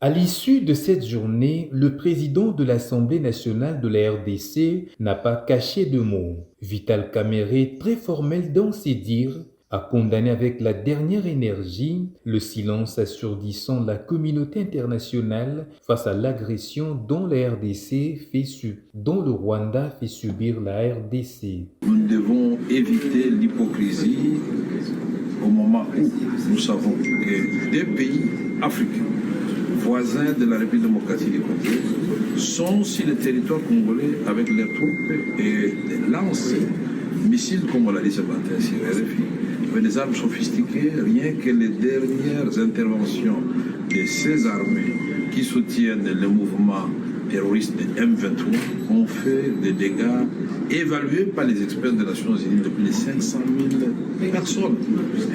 À l'issue de cette journée, le président de l'Assemblée nationale de la RDC n'a pas caché de mots. Vital Kamerhe, très formel dans ses dires, a condamné avec la dernière énergie le silence assourdissant de la communauté internationale face à l'agression dont dont le Rwanda fait subir la RDC. Nous devons éviter l'hypocrisie au moment où nous savons que des pays africains voisins de la République démocratique du Congo sont sur le territoire congolais avec leurs troupes et des lances missiles, comme on l'a dit ce matin sur RFI, avec des armes sophistiquées. Rien que les dernières interventions de ces armées qui soutiennent le mouvement terroriste de M23 ont fait des dégâts évalués par les experts des Nations Unies de plus de 500 000 personnes.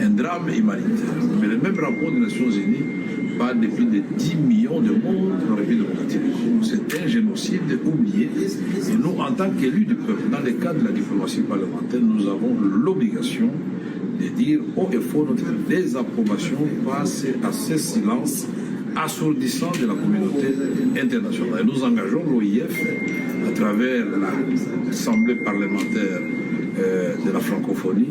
Un drame humanitaire. Mais le même rapport des Nations Unies parle de plus de 10 millions de morts dans la République démocratique du Congo. C'est un génocide oublié. Et nous, en tant qu'élus du peuple, dans le cadre de la diplomatie parlementaire, nous avons l'obligation de dire haut et fort notre désapprobation face à ce silence assourdissant de la communauté internationale. Et nous engageons l'OIF à travers l'Assemblée parlementaire de la francophonie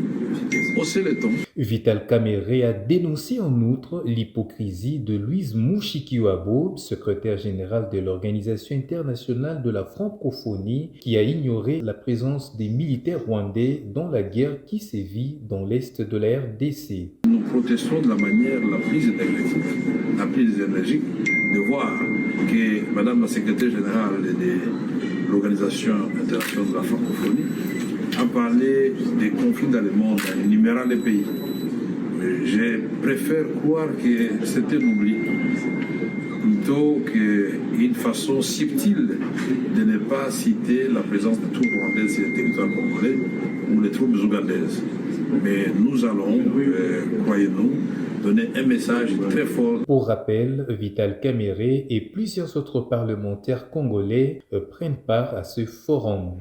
hausser le ton. Vital Kamerhe a dénoncé en outre l'hypocrisie de Louise Mushikiwabo, secrétaire générale de l'Organisation internationale de la francophonie, qui a ignoré la présence des militaires rwandais dans la guerre qui sévit dans l'est de la RDC. Nous protestons de la manière la plus énergique, de voir que Madame la secrétaire générale de l'Organisation internationale de la francophonie a parlé des conflits dans le monde en énumérant les pays. Je préfère croire que c'était un oubli plutôt qu'une façon subtile de ne pas citer la présence de troupes rwandaises sur le territoire congolais ou les troupes ougandaises. Mais nous allons, croyez-nous, donner un message très fort. Pour rappel, Vital Kamerhe et plusieurs autres parlementaires congolais prennent part à ce forum.